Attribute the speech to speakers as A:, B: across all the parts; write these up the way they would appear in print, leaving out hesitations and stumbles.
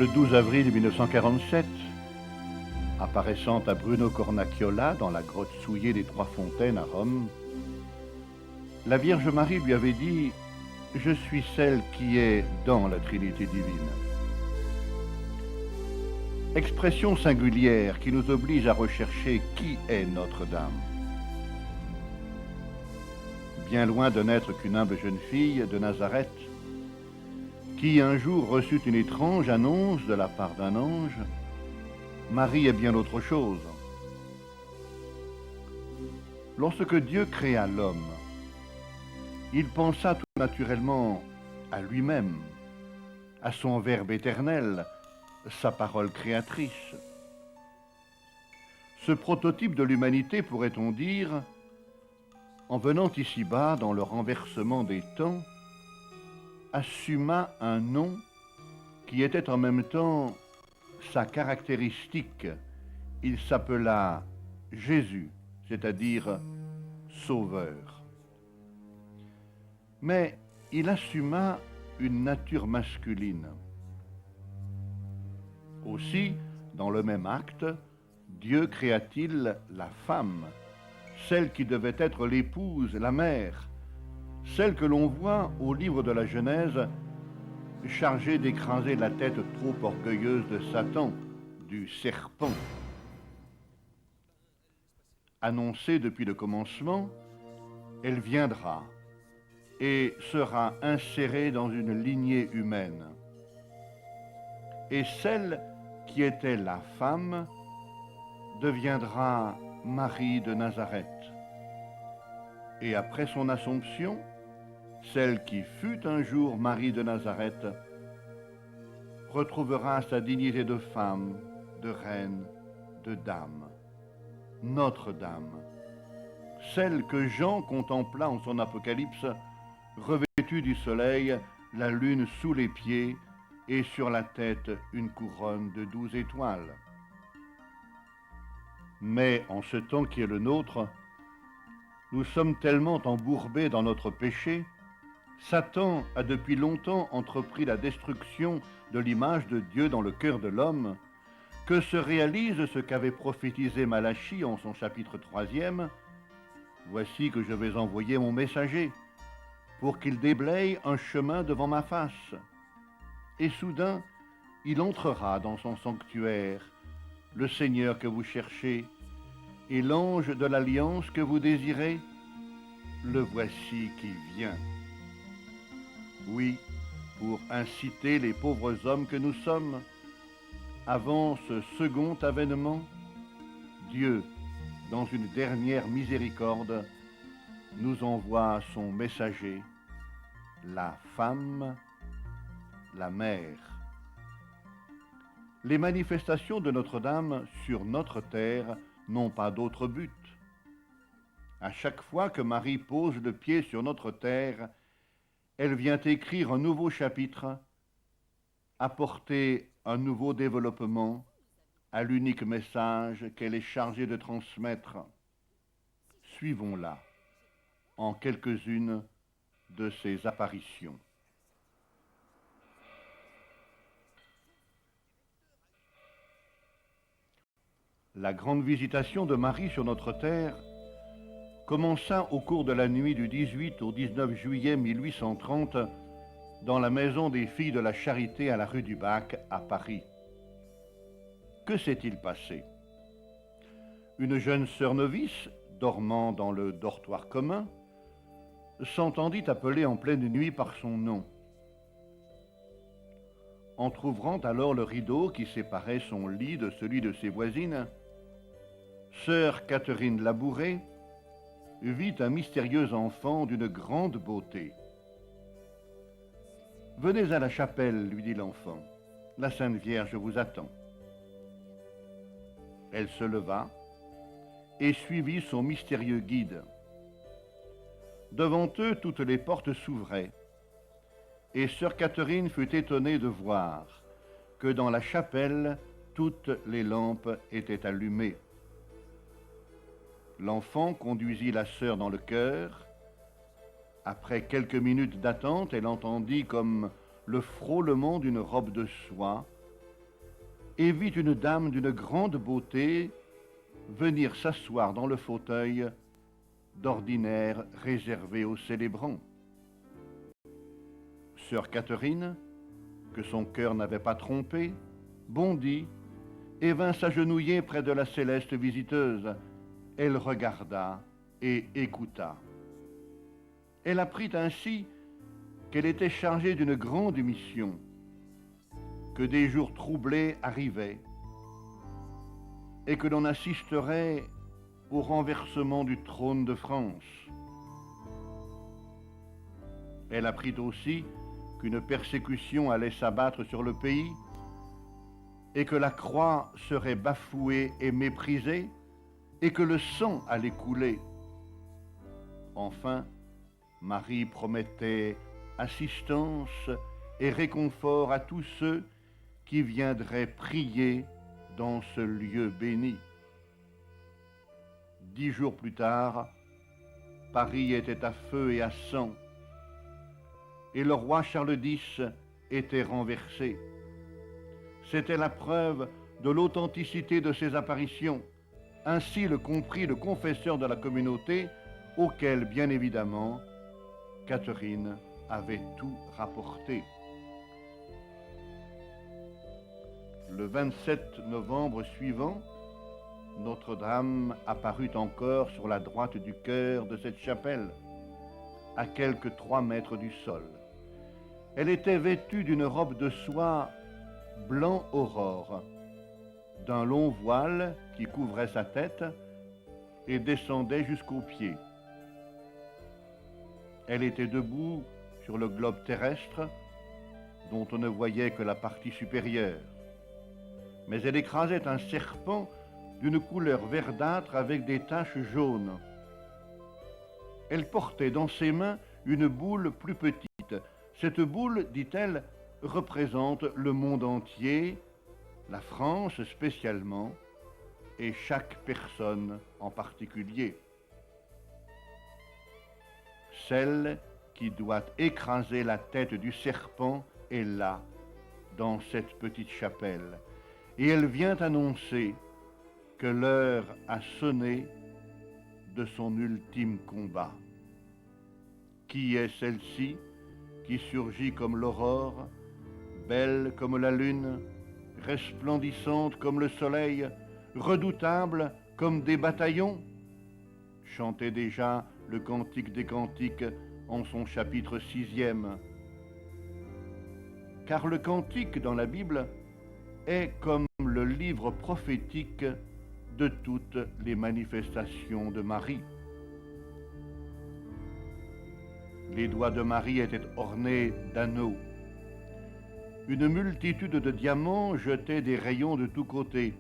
A: Le 12 avril 1947, apparaissant à Bruno Cornacchiola dans la grotte souillée des Trois Fontaines à Rome, la Vierge Marie lui avait dit « Je suis celle qui est dans la Trinité divine ». Expression singulière qui nous oblige à rechercher qui est Notre-Dame. Bien loin de n'être qu'une humble jeune fille de Nazareth, qui un jour reçut une étrange annonce de la part d'un ange, Marie est bien autre chose. Lorsque Dieu créa l'homme, il pensa tout naturellement à lui-même, à son Verbe éternel, sa parole créatrice. Ce prototype de l'humanité, pourrait-on dire, en venant ici-bas dans le renversement des temps, assuma un nom qui était en même temps sa caractéristique. Il s'appela Jésus, c'est-à-dire Sauveur. Mais il assuma une nature masculine. Aussi, dans le même acte, Dieu créa-t-il la femme, celle qui devait être l'épouse, la mère, celle que l'on voit au livre de la Genèse, chargée d'écraser la tête trop orgueilleuse de Satan, du serpent. Annoncée depuis le commencement, elle viendra et sera insérée dans une lignée humaine. Et celle qui était la femme deviendra Marie de Nazareth. Et après son Assomption, celle qui fut un jour Marie de Nazareth retrouvera sa dignité de femme, de reine, de dame, Notre-Dame, celle que Jean contempla en son Apocalypse, revêtue du soleil, la lune sous les pieds et sur la tête une couronne de 12 étoiles. Mais en ce temps qui est le nôtre, nous sommes tellement embourbés dans notre péché, Satan a depuis longtemps entrepris la destruction de l'image de Dieu dans le cœur de l'homme, que se réalise ce qu'avait prophétisé Malachie en son chapitre 3e. « Voici que je vais envoyer mon messager, pour qu'il déblaye un chemin devant ma face. Et soudain, il entrera dans son sanctuaire, le Seigneur que vous cherchez, et l'ange de l'alliance que vous désirez, le voici qui vient. » Oui, pour inciter les pauvres hommes que nous sommes, avant ce second avènement, Dieu, dans une dernière miséricorde, nous envoie son messager, la femme, la mère. Les manifestations de Notre-Dame sur notre terre n'ont pas d'autre but. À chaque fois que Marie pose le pied sur notre terre, elle vient écrire un nouveau chapitre, apporter un nouveau développement à l'unique message qu'elle est chargée de transmettre. Suivons-la en quelques-unes de ses apparitions. La grande visitation de Marie sur notre terre commença au cours de la nuit du 18 au 19 juillet 1830 dans la maison des Filles de la Charité à la rue du Bac à Paris. Que s'est-il passé? Une jeune sœur novice, dormant dans le dortoir commun, s'entendit appeler en pleine nuit par son nom. Entr'ouvrant alors le rideau qui séparait son lit de celui de ses voisines, sœur Catherine Labouré vit un mystérieux enfant d'une grande beauté. « Venez à la chapelle, lui dit l'enfant. La Sainte Vierge vous attend. » Elle se leva et suivit son mystérieux guide. Devant eux, toutes les portes s'ouvraient, et sœur Catherine fut étonnée de voir que dans la chapelle, toutes les lampes étaient allumées. L'enfant conduisit la sœur dans le chœur. Après quelques minutes d'attente, elle entendit comme le frôlement d'une robe de soie et vit une dame d'une grande beauté venir s'asseoir dans le fauteuil d'ordinaire réservé aux célébrants. Sœur Catherine, que son cœur n'avait pas trompé, bondit et vint s'agenouiller près de la céleste visiteuse. Elle regarda et écouta. Elle apprit ainsi qu'elle était chargée d'une grande mission, que des jours troublés arrivaient et que l'on assisterait au renversement du trône de France. Elle apprit aussi qu'une persécution allait s'abattre sur le pays et que la croix serait bafouée et méprisée et que le sang allait couler. Enfin, Marie promettait assistance et réconfort à tous ceux qui viendraient prier dans ce lieu béni. 10 jours plus tard, Paris était à feu et à sang, et le roi Charles X était renversé. C'était la preuve de l'authenticité de ces apparitions. Ainsi le comprit le confesseur de la communauté, auquel, bien évidemment, Catherine avait tout rapporté. Le 27 novembre suivant, Notre-Dame apparut encore sur la droite du chœur de cette chapelle, à quelques 3 mètres du sol. Elle était vêtue d'une robe de soie blanc aurore, d'un long voile qui couvrait sa tête et descendait jusqu'aux pieds. Elle était debout sur le globe terrestre, dont on ne voyait que la partie supérieure. Mais elle écrasait un serpent d'une couleur verdâtre avec des taches jaunes. Elle portait dans ses mains une boule plus petite. Cette boule, dit-elle, représente le monde entier, la France spécialement, et chaque personne en particulier. Celle qui doit écraser la tête du serpent est là, dans cette petite chapelle, et elle vient annoncer que l'heure a sonné de son ultime combat. Qui est celle-ci qui surgit comme l'aurore, belle comme la lune, resplendissante comme le soleil, redoutable comme des bataillons? Chantait déjà le Cantique des Cantiques en son chapitre 6e. Car le Cantique dans la Bible est comme le livre prophétique de toutes les manifestations de Marie. Les doigts de Marie étaient ornés d'anneaux. Une multitude de diamants jetait des rayons de tous côtés.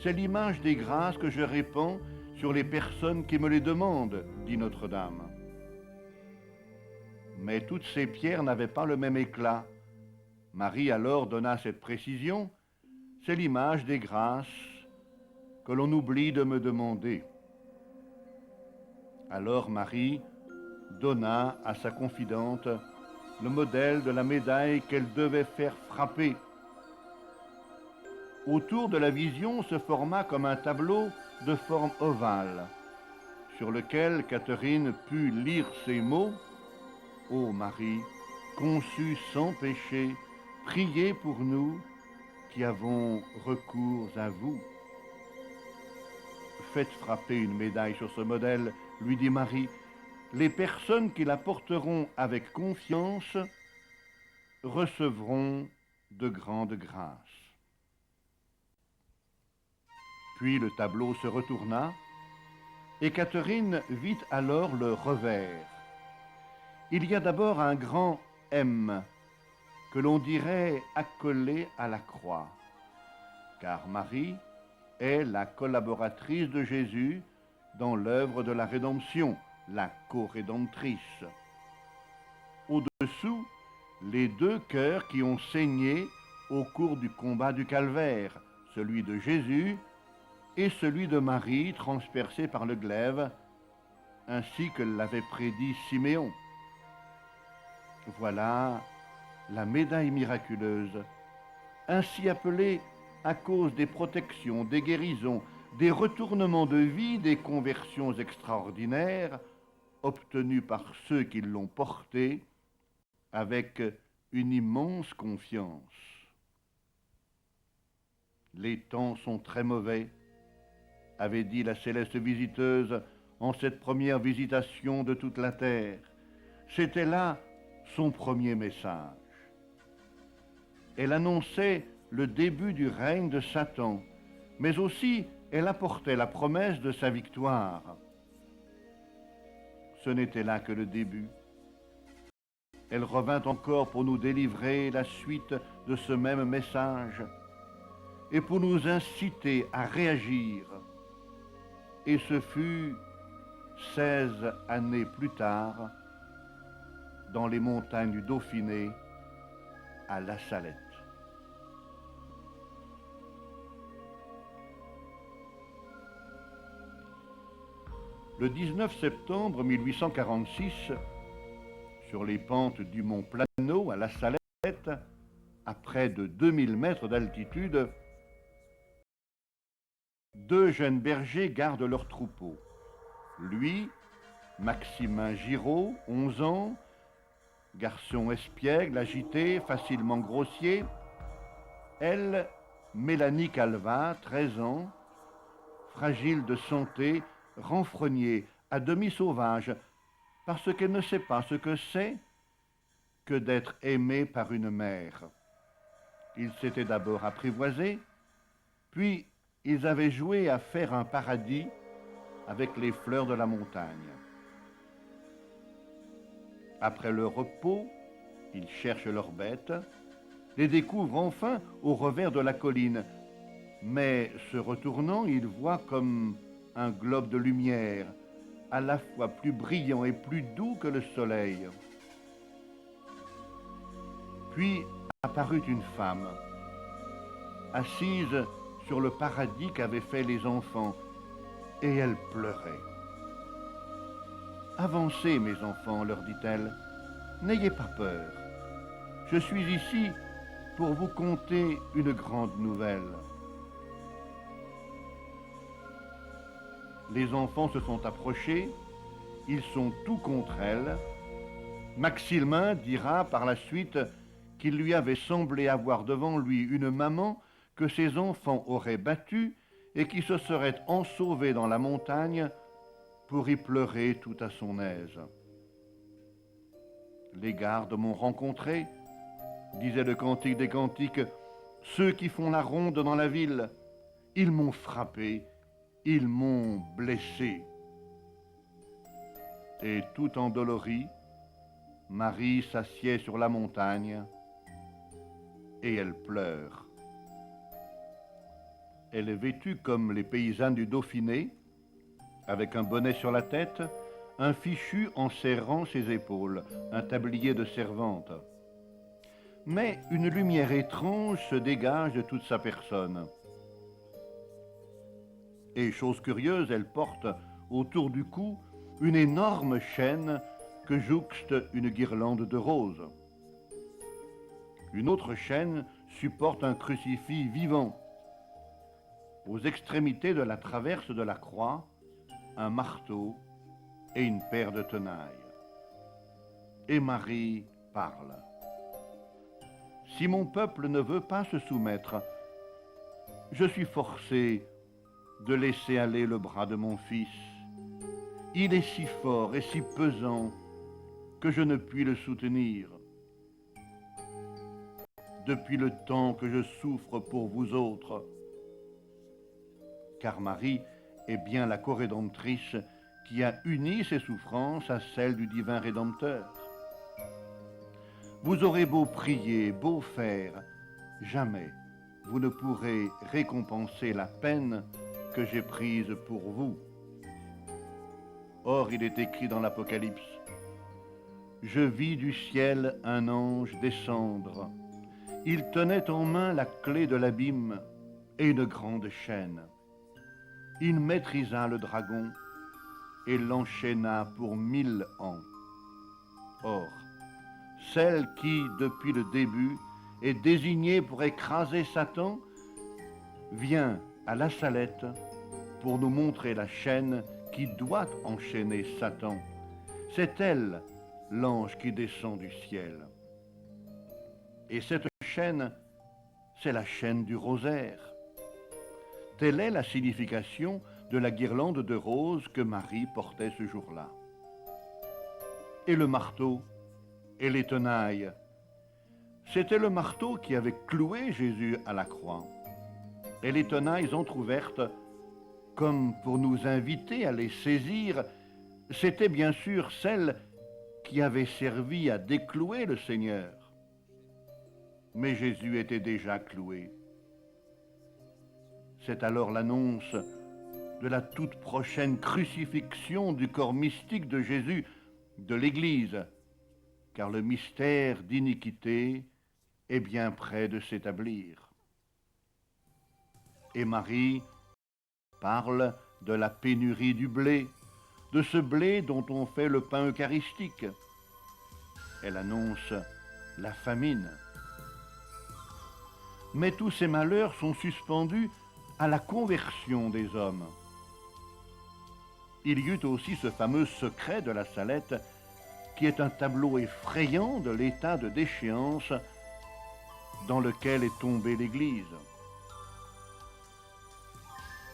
A: C'est l'image des grâces que je répands sur les personnes qui me les demandent, dit Notre-Dame. Mais toutes ces pierres n'avaient pas le même éclat. Marie alors donna cette précision: c'est l'image des grâces que l'on oublie de me demander. Alors Marie donna à sa confidente le modèle de la médaille qu'elle devait faire frapper. Autour de la vision se forma comme un tableau de forme ovale, sur lequel Catherine put lire ces mots: Ô Marie, conçue sans péché, priez pour nous qui avons recours à vous. Faites frapper une médaille sur ce modèle, lui dit Marie. Les personnes qui la porteront avec confiance recevront de grandes grâces. Puis le tableau se retourna et Catherine vit alors le revers. Il y a d'abord un grand M que l'on dirait accolé à la croix, car Marie est la collaboratrice de Jésus dans l'œuvre de la rédemption, la co-rédemptrice. Au-dessous, les 2 cœurs qui ont saigné au cours du combat du calvaire, celui de Jésus et celui de Marie transpercé par le glaive, ainsi que l'avait prédit Siméon. Voilà la médaille miraculeuse, ainsi appelée à cause des protections, des guérisons, des retournements de vie, des conversions extraordinaires obtenues par ceux qui l'ont porté avec une immense confiance. Les temps sont très mauvais, avait dit la céleste visiteuse en cette première visitation de toute la terre. C'était là son premier message. Elle annonçait le début du règne de Satan, mais aussi elle apportait la promesse de sa victoire. Ce n'était là que le début. Elle revint encore pour nous délivrer la suite de ce même message et pour nous inciter à réagir. Et ce fut 16 années plus tard, dans les montagnes du Dauphiné, à La Salette. Le 19 septembre 1846, sur les pentes du mont Plano à La Salette, à près de 2000 mètres d'altitude, deux jeunes bergers gardent leur troupeau. Lui, Maximin Giraud, 11 ans, garçon espiègle, agité, facilement grossier. Elle, Mélanie Calvat, 13 ans, fragile de santé, renfrognée, à demi sauvage, parce qu'elle ne sait pas ce que c'est que d'être aimée par une mère. Ils s'étaient d'abord apprivoisés, puis ils avaient joué à faire un paradis avec les fleurs de la montagne. Après le repos, ils cherchent leurs bêtes, les découvrent enfin au revers de la colline, mais se retournant, ils voient comme un globe de lumière, à la fois plus brillant et plus doux que le soleil. Puis apparut une femme, assise sur le paradis qu'avaient fait les enfants, et elle pleurait. « Avancez, mes enfants, leur dit-elle, n'ayez pas peur. Je suis ici pour vous conter une grande nouvelle. » Les enfants se sont approchés, ils sont tout contre elle. Maximin dira par la suite qu'il lui avait semblé avoir devant lui une maman que ses enfants auraient battue et qui se serait ensauvée dans la montagne pour y pleurer tout à son aise. Les gardes m'ont rencontré, disait le Cantique des Cantiques, ceux qui font la ronde dans la ville. Ils m'ont frappé, ils m'ont blessé. Et tout endolorie, Marie s'assied sur la montagne et elle pleure. Elle est vêtue comme les paysannes du Dauphiné, avec un bonnet sur la tête, un fichu en serrant ses épaules, un tablier de servante. Mais une lumière étrange se dégage de toute sa personne. Et chose curieuse, elle porte autour du cou une énorme chaîne que jouxte une guirlande de roses. Une autre chaîne supporte un crucifix vivant. Aux extrémités de la traverse de la croix, un marteau et une paire de tenailles. Et Marie parle. Si mon peuple ne veut pas se soumettre, je suis forcée de laisser aller le bras de mon fils. Il est si fort et si pesant que je ne puis le soutenir. Depuis le temps que je souffre pour vous autres, car Marie est bien la corédemptrice qui a uni ses souffrances à celles du divin Rédempteur. Vous aurez beau prier, beau faire, jamais vous ne pourrez récompenser la peine que j'ai prise pour vous. Or, il est écrit dans l'Apocalypse, « Je vis du ciel un ange descendre. Il tenait en main la clé de l'abîme et une grande chaîne. Il maîtrisa le dragon et l'enchaîna pour 1000 ans. Or, celle qui, depuis le début, est désignée pour écraser Satan, vient à la Salette pour nous montrer la chaîne qui doit enchaîner Satan. C'est elle, l'ange qui descend du ciel. Et cette chaîne, c'est la chaîne du rosaire. Telle est la signification de la guirlande de roses que Marie portait ce jour-là. Et le marteau et les tenailles, c'était le marteau qui avait cloué Jésus à la croix. Et les tenailles entr'ouvertes, comme pour nous inviter à les saisir, c'était bien sûr celles qui avaient servi à déclouer le Seigneur. Mais Jésus était déjà cloué. C'est alors l'annonce de la toute prochaine crucifixion du corps mystique de Jésus, de l'Église, car le mystère d'iniquité est bien près de s'établir. Et Marie parle de la pénurie du blé, de ce blé dont on fait le pain eucharistique. Elle annonce la famine. Mais tous ces malheurs sont suspendus à la conversion des hommes. Il y eut aussi ce fameux secret de la Salette, qui est un tableau effrayant de l'état de déchéance dans lequel est tombée l'Église.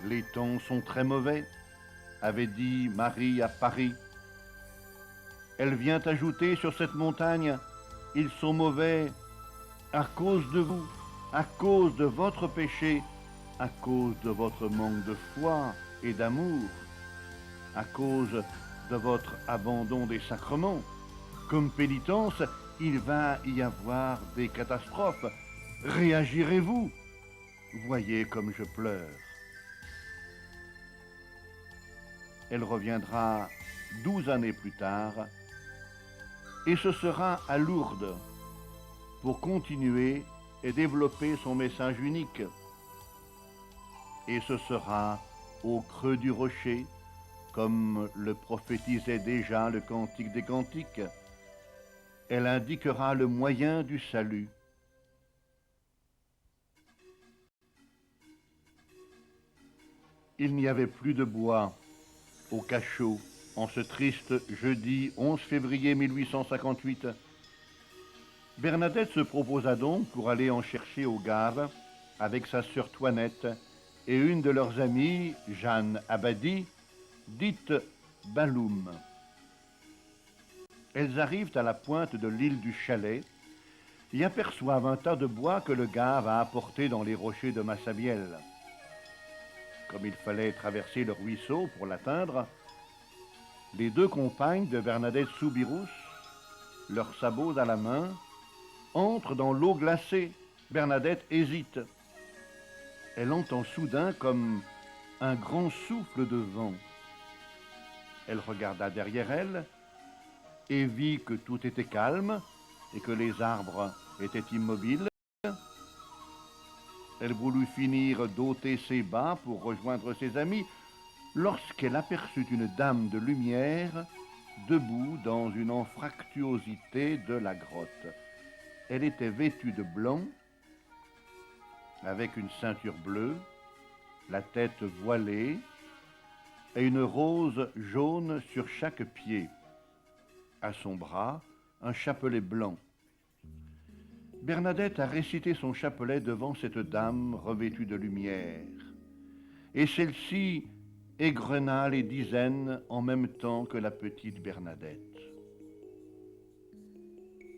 A: Les temps sont très mauvais, avait dit Marie à Paris. Elle vient ajouter sur cette montagne, ils sont mauvais à cause de vous, à cause de votre péché, à cause de votre manque de foi et d'amour, à cause de votre abandon des sacrements. Comme pénitence, il va y avoir des catastrophes. Réagirez-vous? Voyez comme je pleure. Elle reviendra 12 années plus tard, et ce sera à Lourdes pour continuer et développer son message unique. Et ce sera au creux du rocher, comme le prophétisait déjà le Cantique des Cantiques. Elle indiquera le moyen du salut. Il n'y avait plus de bois au cachot en ce triste jeudi 11 février 1858. Bernadette se proposa donc pour aller en chercher au Gave avec sa sœur Toinette et une de leurs amies, Jeanne Abadie, dite Baloum. Elles arrivent à la pointe de l'île du Chalet et aperçoivent un tas de bois que le Gave a apporté dans les rochers de Massabielle. Comme il fallait traverser le ruisseau pour l'atteindre, les deux compagnes de Bernadette Soubirous, leurs sabots à la main, entrent dans l'eau glacée. Bernadette hésite. Elle entend soudain comme un grand souffle de vent. Elle regarda derrière elle et vit que tout était calme et que les arbres étaient immobiles. Elle voulut finir d'ôter ses bas pour rejoindre ses amis lorsqu'elle aperçut une dame de lumière debout dans une anfractuosité de la grotte. Elle était vêtue de blanc, avec une ceinture bleue, la tête voilée et une rose jaune sur chaque pied. À son bras, un chapelet blanc. Bernadette a récité son chapelet devant cette dame revêtue de lumière. Et celle-ci égrena les dizaines en même temps que la petite Bernadette.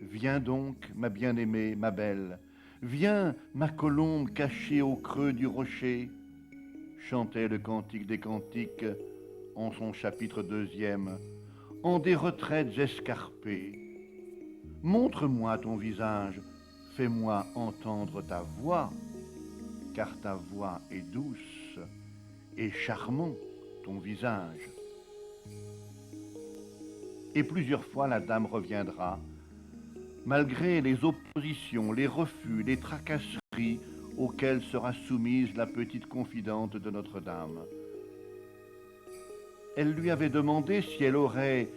A: Viens donc, ma bien-aimée, ma belle, viens, ma colombe cachée au creux du rocher, chantait le Cantique des Cantiques en son chapitre 2e, en des retraites escarpées. Montre-moi ton visage, fais-moi entendre ta voix, car ta voix est douce et charmant ton visage. Et plusieurs fois la dame reviendra, malgré les oppositions, les refus, les tracasseries auxquelles sera soumise la petite confidente de Notre-Dame. Elle lui avait demandé si elle aurait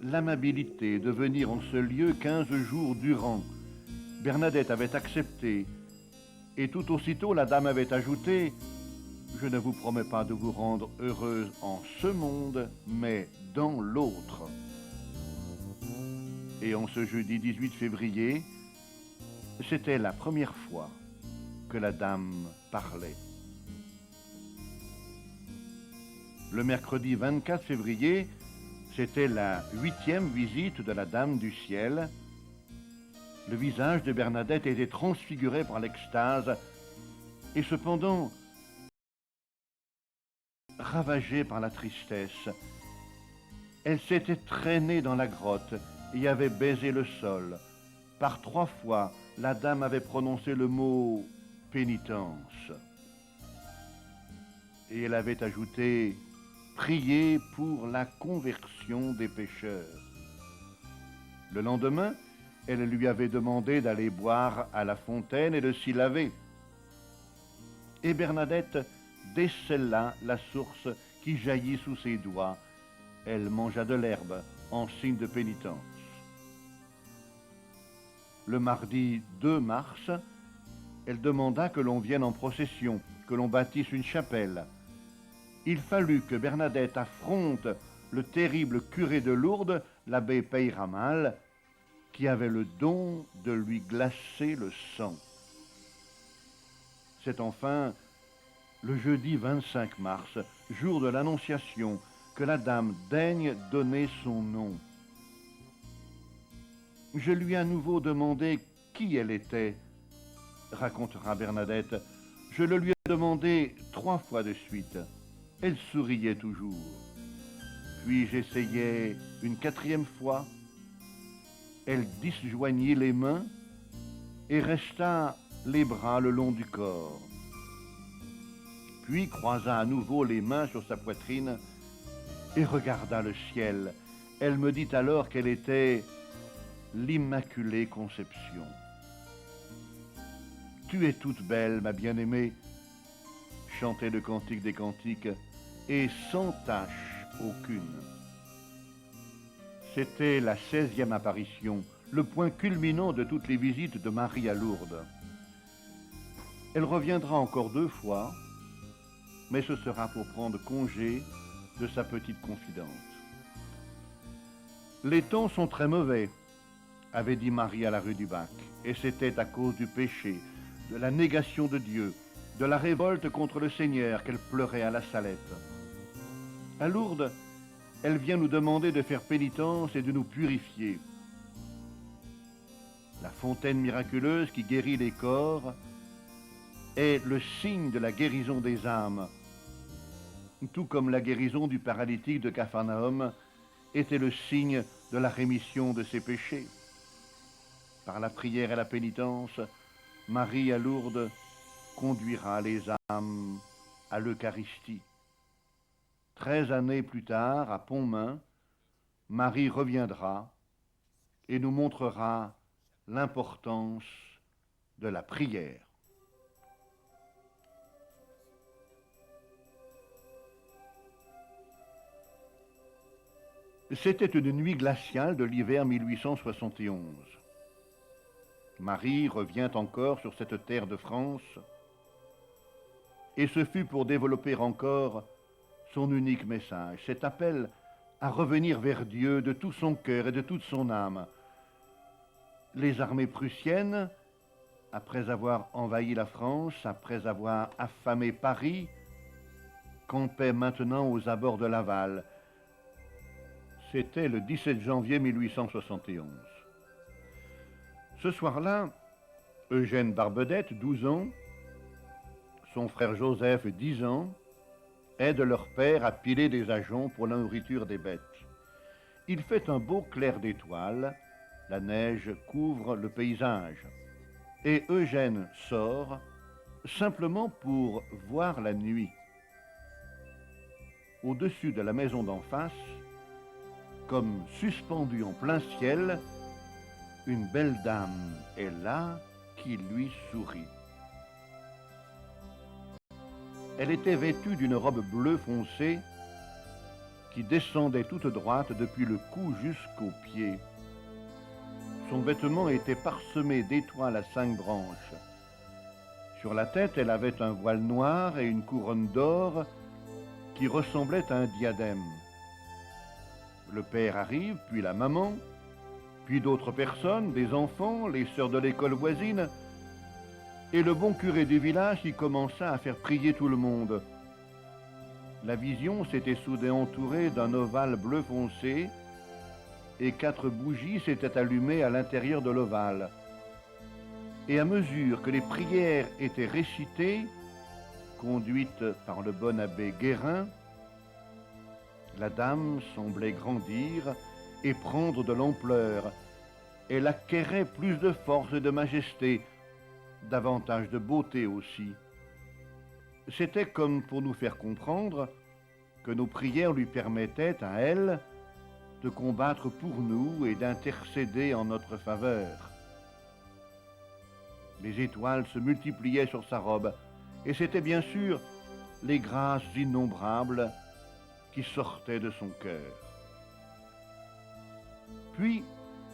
A: l'amabilité de venir en ce lieu 15 jours durant. Bernadette avait accepté, Et tout aussitôt, la dame avait ajouté: « Je ne vous promets pas de vous rendre heureuse en ce monde, mais dans l'autre. » Et en ce jeudi 18 février, c'était la première fois que la dame parlait. Le mercredi 24 février, c'était la 8e visite de la Dame du Ciel. Le visage de Bernadette était transfiguré par l'extase et cependant ravagé par la tristesse. Elle s'était traînée dans la grotte et avait baisé le sol. Par 3 fois, la dame avait prononcé le mot « pénitence ». Et elle avait ajouté « prier pour la conversion des pécheurs ». Le lendemain, elle lui avait demandé d'aller boire à la fontaine et de s'y laver. Et Bernadette décela la source qui jaillit sous ses doigts. Elle mangea de l'herbe en signe de pénitence. Le mardi 2 mars, elle demanda que l'on vienne en procession, que l'on bâtisse une chapelle. Il fallut que Bernadette affronte le terrible curé de Lourdes, l'abbé Peyramal, qui avait le don de lui glacer le sang. C'est enfin le jeudi 25 mars, jour de l'Annonciation, que la dame daigne donner son nom. Je lui ai à nouveau demandé qui elle était, racontera Bernadette. Je le lui ai demandé 3 fois de suite. Elle souriait toujours. Puis j'essayai une 4e fois. Elle disjoignit les mains et resta les bras le long du corps. Puis croisa à nouveau les mains sur sa poitrine et regarda le ciel. Elle me dit alors qu'elle était l'Immaculée Conception. Tu es toute belle, ma bien-aimée, chantait le Cantique des Cantiques, et sans tache aucune. C'était la 16e apparition, le point culminant de toutes les visites de Marie à Lourdes. Elle reviendra encore 2 fois, mais ce sera pour prendre congé de sa petite confidente. Les temps sont très mauvais, avait dit Marie à la rue du Bac, et c'était à cause du péché, de la négation de Dieu, de la révolte contre le Seigneur qu'elle pleurait à la Salette. À Lourdes, elle vient nous demander de faire pénitence et de nous purifier. La fontaine miraculeuse qui guérit les corps est le signe de la guérison des âmes, tout comme la guérison du paralytique de Capharnaüm était le signe de la rémission de ses péchés. Par la prière et la pénitence, Marie à Lourdes conduira les âmes à l'Eucharistie. 13 années plus tard, à Pontmain, Marie reviendra et nous montrera l'importance de la prière. C'était une nuit glaciale de l'hiver 1871. Marie revient encore sur cette terre de France, et ce fut pour développer encore son unique message, cet appel à revenir vers Dieu de tout son cœur et de toute son âme. Les armées prussiennes, après avoir envahi la France, après avoir affamé Paris, campaient maintenant aux abords de Laval. C'était le 17 janvier 1871. Ce soir-là, Eugène Barbedette, 12 ans, son frère Joseph, 10 ans, aident leur père à piler des ajoncs pour la nourriture des bêtes. Il fait un beau clair d'étoiles, la neige couvre le paysage, et Eugène sort simplement pour voir la nuit. Au-dessus de la maison d'en face, comme suspendue en plein ciel, une belle dame est là qui lui sourit. Elle était vêtue d'une robe bleue foncé qui descendait toute droite depuis le cou jusqu'aux pieds. Son vêtement était parsemé d'étoiles à 5 branches. Sur la tête, elle avait un voile noir et une couronne d'or qui ressemblait à un diadème. Le père arrive, puis la maman, puis d'autres personnes, des enfants, les sœurs de l'école voisine, et le bon curé du village qui commença à faire prier tout le monde. La vision s'était soudain entourée d'un ovale bleu foncé et 4 bougies s'étaient allumées à l'intérieur de l'ovale. Et à mesure que les prières étaient récitées, conduites par le bon abbé Guérin, la dame semblait grandir et prendre de l'ampleur. Elle acquérait plus de force et de majesté, davantage de beauté aussi. C'était comme pour nous faire comprendre que nos prières lui permettaient à elle de combattre pour nous et d'intercéder en notre faveur. Les étoiles se multipliaient sur sa robe, et c'étaient bien sûr les grâces innombrables qui sortaient de son cœur. Puis,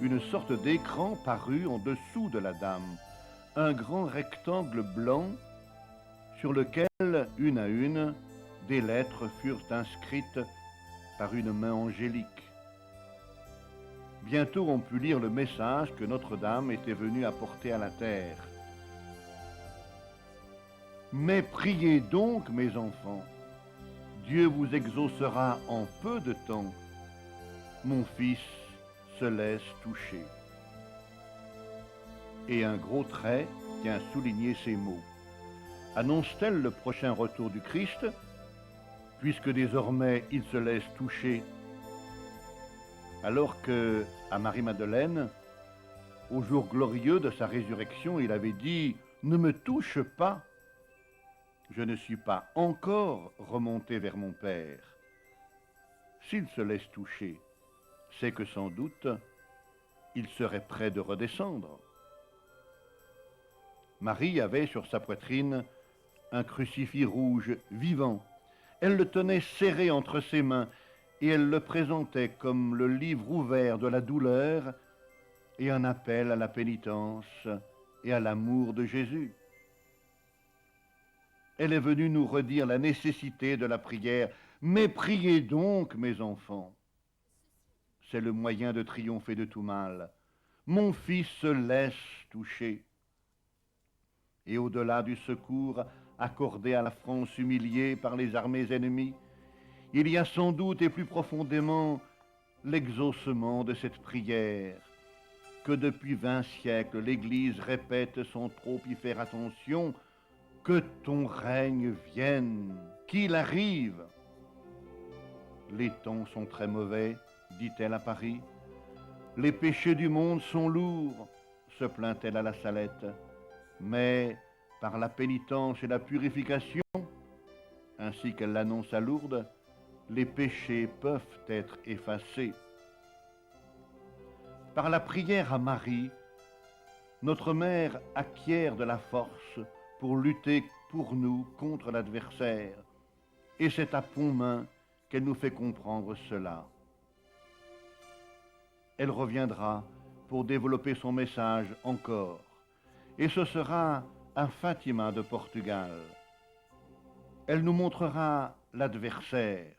A: une sorte d'écran parut en dessous de la dame, un grand rectangle blanc sur lequel, une à une, des lettres furent inscrites par une main angélique. Bientôt on put lire le message que Notre-Dame était venue apporter à la terre. Mais priez donc, mes enfants, Dieu vous exaucera en peu de temps. Mon fils se laisse toucher. Et un gros trait vient souligner ces mots. Annonce-t-elle le prochain retour du Christ, puisque désormais il se laisse toucher, alors que, à Marie-Madeleine, au jour glorieux de sa résurrection, il avait dit « Ne me touche pas, je ne suis pas encore remonté vers mon Père. » S'il se laisse toucher, c'est que sans doute, il serait prêt de redescendre. Marie avait sur sa poitrine un crucifix rouge vivant. Elle le tenait serré entre ses mains et elle le présentait comme le livre ouvert de la douleur et un appel à la pénitence et à l'amour de Jésus. Elle est venue nous redire la nécessité de la prière. Mais priez donc, mes enfants. C'est le moyen de triompher de tout mal. Mon fils se laisse toucher. Et au-delà du secours accordé à la France humiliée par les armées ennemies, il y a sans doute et plus profondément l'exaucement de cette prière que depuis 20 siècles l'Église répète sans trop y faire attention. Que ton règne vienne, qu'il arrive. Les temps sont très mauvais, dit-elle à Paris. Les péchés du monde sont lourds, se plaint-elle à la Salette. Mais par la pénitence et la purification, ainsi qu'elle l'annonce à Lourdes, les péchés peuvent être effacés. Par la prière à Marie, notre mère acquiert de la force pour lutter pour nous contre l'adversaire. Et c'est à Pontmain qu'elle nous fait comprendre cela. Elle reviendra pour développer son message encore. Et ce sera à Fatima de Portugal. Elle nous montrera l'adversaire.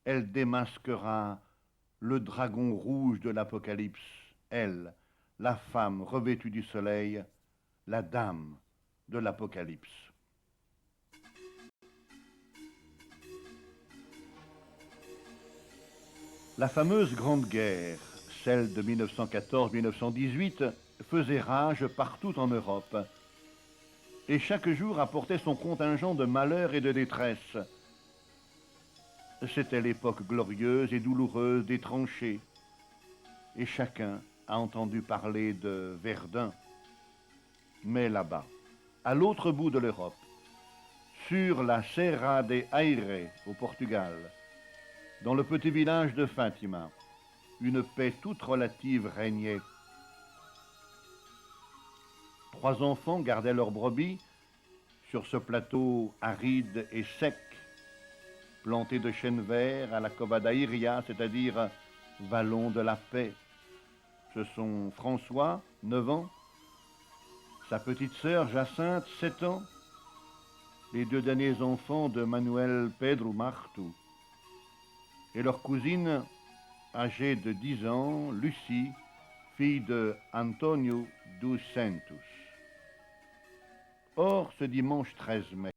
A: Elle démasquera le dragon rouge de l'Apocalypse, elle, la femme revêtue du soleil, la dame de l'Apocalypse. La fameuse Grande Guerre, celle de 1914-1918, faisait rage partout en Europe. Et chaque jour apportait son contingent de malheur et de détresse. C'était l'époque glorieuse et douloureuse des tranchées. Et chacun a entendu parler de Verdun. Mais là-bas, à l'autre bout de l'Europe, sur la Serra de Aire, au Portugal, dans le petit village de Fatima, une paix toute relative régnait. 3 enfants gardaient leurs brebis sur ce plateau aride et sec, planté de chênes verts à la Cova Iria, c'est-à-dire vallon de la paix. Ce sont François, 9 ans, sa petite sœur Jacinthe, 7 ans, les 2 derniers enfants de Manuel Pedro Martu, et leur cousine, âgée de 10 ans, Lucie, fille de Antonio dos Santos. Or, ce dimanche 13 mai,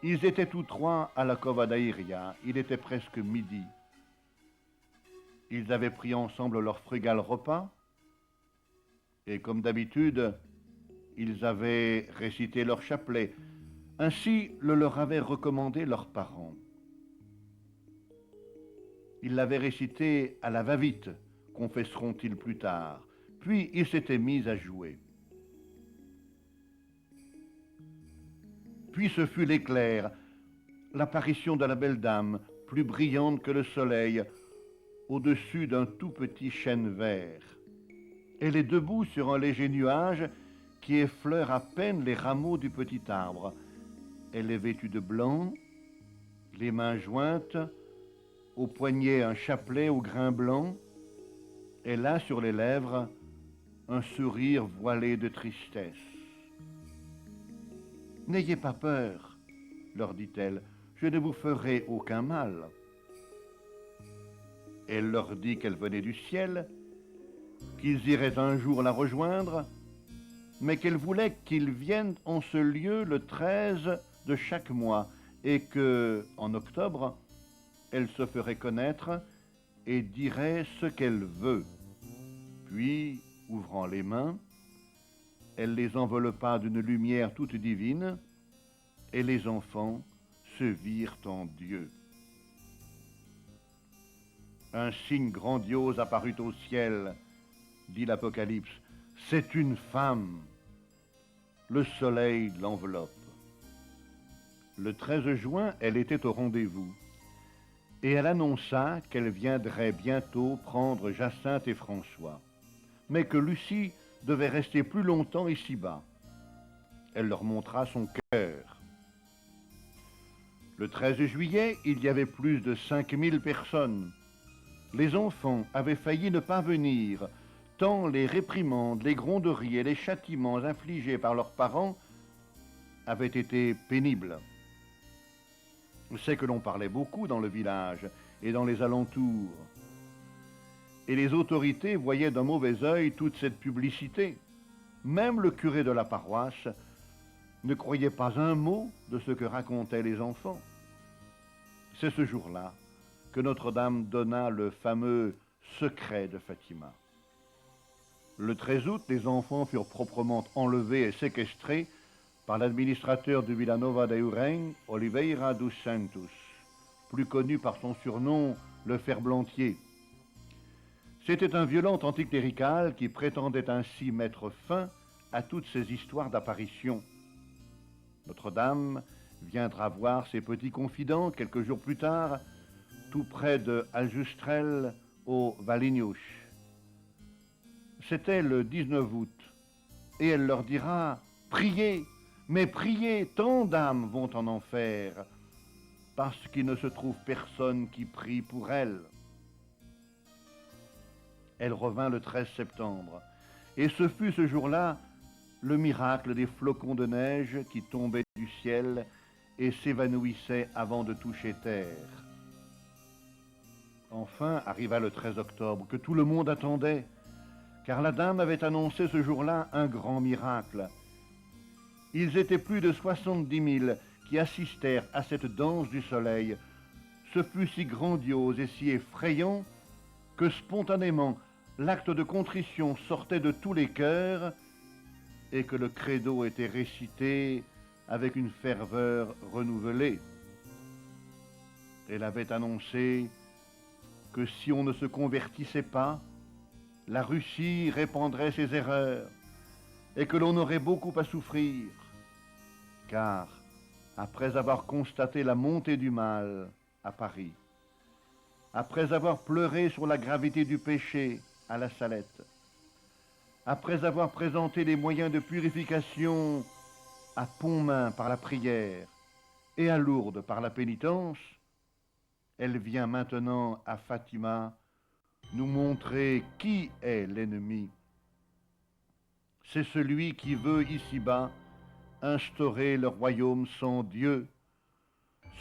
A: ils étaient tous trois à la Cova da Iria. Il était presque midi. Ils avaient pris ensemble leur frugal repas et, comme d'habitude, ils avaient récité leur chapelet. Ainsi le leur avaient recommandé leurs parents. Ils l'avaient récité à la va-vite, confesseront-ils plus tard. Puis ils s'étaient mis à jouer. Puis ce fut l'éclair, l'apparition de la belle dame, plus brillante que le soleil, au-dessus d'un tout petit chêne vert. Elle est debout sur un léger nuage qui effleure à peine les rameaux du petit arbre. Elle est vêtue de blanc, les mains jointes, au poignet un chapelet au grain blanc. Elle a sur les lèvres un sourire voilé de tristesse. « N'ayez pas peur, leur dit-elle, je ne vous ferai aucun mal. » Elle leur dit qu'elle venait du ciel, qu'ils iraient un jour la rejoindre, mais qu'elle voulait qu'ils viennent en ce lieu le 13 de chaque mois et que, en octobre, elle se ferait connaître et dirait ce qu'elle veut. Puis, ouvrant les mains, elle les enveloppa d'une lumière toute divine, et les enfants se virent en Dieu. Un signe grandiose apparut au ciel, dit l'Apocalypse. C'est une femme. Le soleil l'enveloppe. Le 13 juin, elle était au rendez-vous, et elle annonça qu'elle viendrait bientôt prendre Jacinthe et François, mais que Lucie devait rester plus longtemps ici-bas. Elle leur montra son cœur. Le 13 juillet, il y avait plus de 5000 personnes. Les enfants avaient failli ne pas venir, tant les réprimandes, les gronderies et les châtiments infligés par leurs parents avaient été pénibles. C'est que l'on parlait beaucoup dans le village et dans les alentours. Et les autorités voyaient d'un mauvais œil toute cette publicité. Même le curé de la paroisse ne croyait pas un mot de ce que racontaient les enfants. C'est ce jour-là que Notre-Dame donna le fameux secret de Fatima. Le 13 août, les enfants furent proprement enlevés et séquestrés par l'administrateur de Villanova de Ureng, Oliveira dos Santos, plus connu par son surnom, le Ferblantier. C'était un violent anticlérical qui prétendait ainsi mettre fin à toutes ces histoires d'apparitions. Notre-Dame viendra voir ses petits confidents quelques jours plus tard, tout près de Aljustrel, au Valinhos. C'était le 19 août, et elle leur dira « Priez, mais priez, tant d'âmes vont en enfer, parce qu'il ne se trouve personne qui prie pour elle. » Elle revint le 13 septembre, et ce fut ce jour-là le miracle des flocons de neige qui tombaient du ciel et s'évanouissaient avant de toucher terre. Enfin arriva le 13 octobre, que tout le monde attendait, car la dame avait annoncé ce jour-là un grand miracle. Ils étaient plus de 70 000 qui assistèrent à cette danse du soleil. Ce fut si grandiose et si effrayant que spontanément l'acte de contrition sortait de tous les cœurs et que le credo était récité avec une ferveur renouvelée. Elle avait annoncé que si on ne se convertissait pas, la Russie répandrait ses erreurs et que l'on aurait beaucoup à souffrir, car après avoir constaté la montée du mal à Paris, après avoir pleuré sur la gravité du péché à la Salette, après avoir présenté les moyens de purification à Pontmain par la prière et à Lourdes par la pénitence, elle vient maintenant à Fatima nous montrer qui est l'ennemi. c'est celui qui veut ici-bas instaurer le royaume sans Dieu,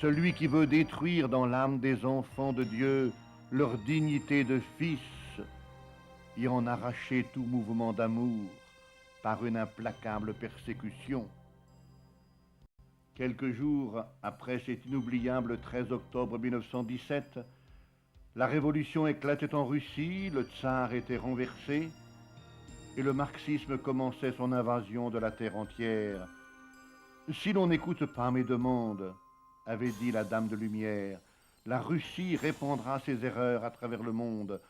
A: celui qui veut détruire dans l'âme des enfants de Dieu leur dignité de fils et en arracher tout mouvement d'amour par une implacable persécution. Quelques jours après cet inoubliable 13 octobre 1917, la révolution éclatait en Russie, le tsar était renversé et le marxisme commençait son invasion de la terre entière. Si l'on n'écoute pas mes demandes, avait dit la Dame de Lumière, la Russie répandra ses erreurs à travers le monde,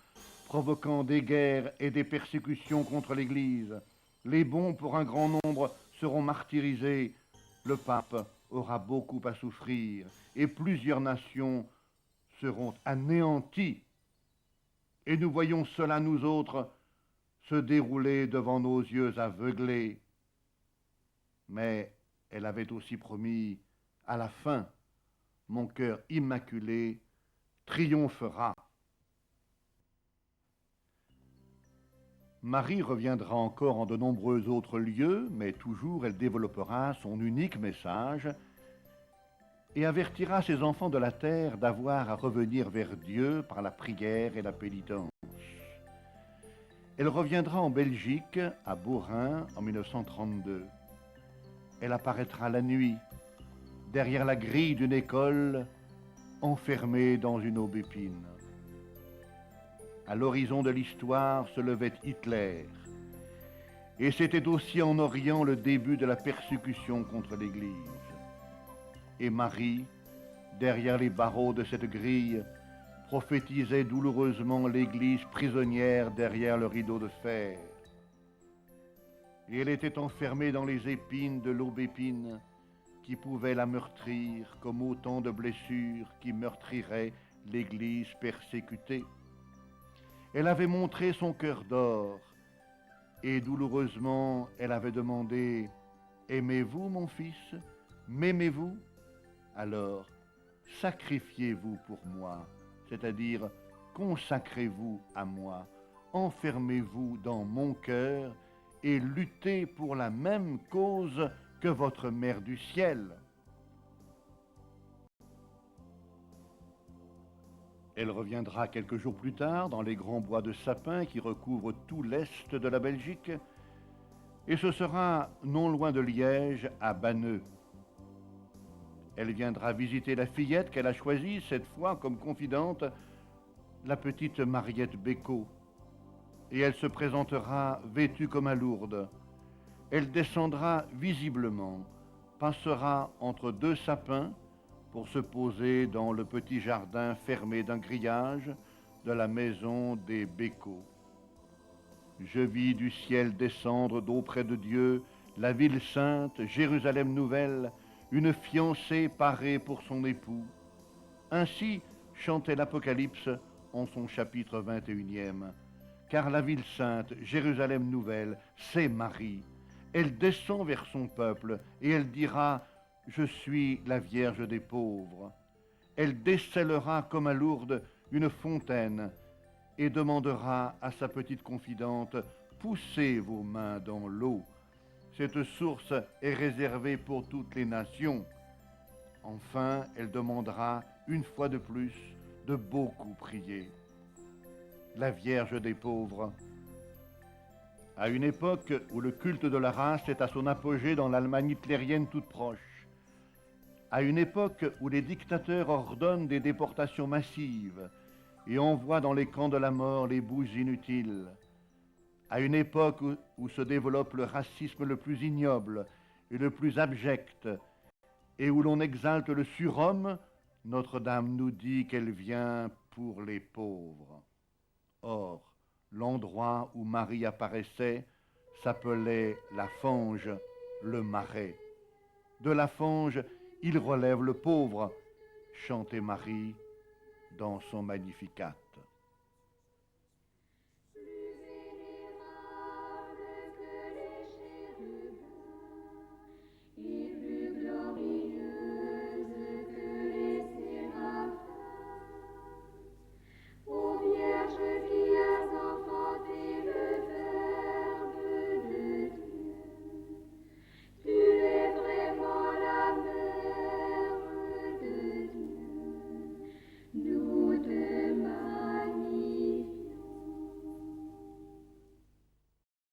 A: provoquant des guerres et des persécutions contre l'Église. Les bons, pour un grand nombre, seront martyrisés. Le pape aura beaucoup à souffrir et plusieurs nations seront anéanties. Et nous voyons cela, nous autres, se dérouler devant nos yeux aveuglés. Mais elle avait aussi promis, à la fin, mon cœur immaculé triomphera. Marie reviendra encore en de nombreux autres lieux, mais toujours elle développera son unique message et avertira ses enfants de la terre d'avoir à revenir vers Dieu par la prière et la pénitence. Elle reviendra en Belgique, à Beaurain, en 1932. Elle apparaîtra la nuit, derrière la grille d'une école, enfermée dans une aubépine. À l'horizon de l'histoire se levait Hitler. Et c'était aussi en Orient le début de la persécution contre l'Église. Et Marie, derrière les barreaux de cette grille, prophétisait douloureusement l'Église prisonnière derrière le rideau de fer. Et elle était enfermée dans les épines de l'aubépine qui pouvaient la meurtrir comme autant de blessures qui meurtriraient l'Église persécutée. Elle avait montré son cœur d'or et douloureusement elle avait demandé « Aimez-vous mon fils? M'aimez-vous? Alors sacrifiez-vous pour moi, c'est-à-dire consacrez-vous à moi, enfermez-vous dans mon cœur et luttez pour la même cause que votre Mère du ciel. » Elle reviendra quelques jours plus tard dans les grands bois de sapins qui recouvrent tout l'est de la Belgique, et ce sera non loin de Liège, à Banneux. Elle viendra visiter la fillette qu'elle a choisie, cette fois comme confidente, la petite Mariette Bécaud. Et elle se présentera vêtue comme à Lourdes. Elle descendra visiblement, passera entre deux sapins pour se poser dans le petit jardin fermé d'un grillage de la maison des Bécaud. Je vis du ciel descendre d'auprès de Dieu la ville sainte, Jérusalem nouvelle, une fiancée parée pour son époux. Ainsi chantait l'Apocalypse en son chapitre 21e. Car la ville sainte, Jérusalem nouvelle, c'est Marie. Elle descend vers son peuple et elle dira « Je suis la Vierge des pauvres ». Elle décèlera comme à Lourdes une fontaine et demandera à sa petite confidente « Poussez vos mains dans l'eau ». Cette source est réservée pour toutes les nations. Enfin, elle demandera, une fois de plus, de beaucoup prier. La Vierge des pauvres. À une époque où le culte de la race est à son apogée dans l'Allemagne hitlérienne toute proche, à une époque où les dictateurs ordonnent des déportations massives et envoient dans les camps de la mort les bouches inutiles, à une époque où se développe le racisme le plus ignoble et le plus abject, et où l'on exalte le surhomme, Notre-Dame nous dit qu'elle vient pour les pauvres. Or, l'endroit où Marie apparaissait s'appelait la fange, le marais. De la fange, il relève le pauvre, chantait Marie dans son Magnificat.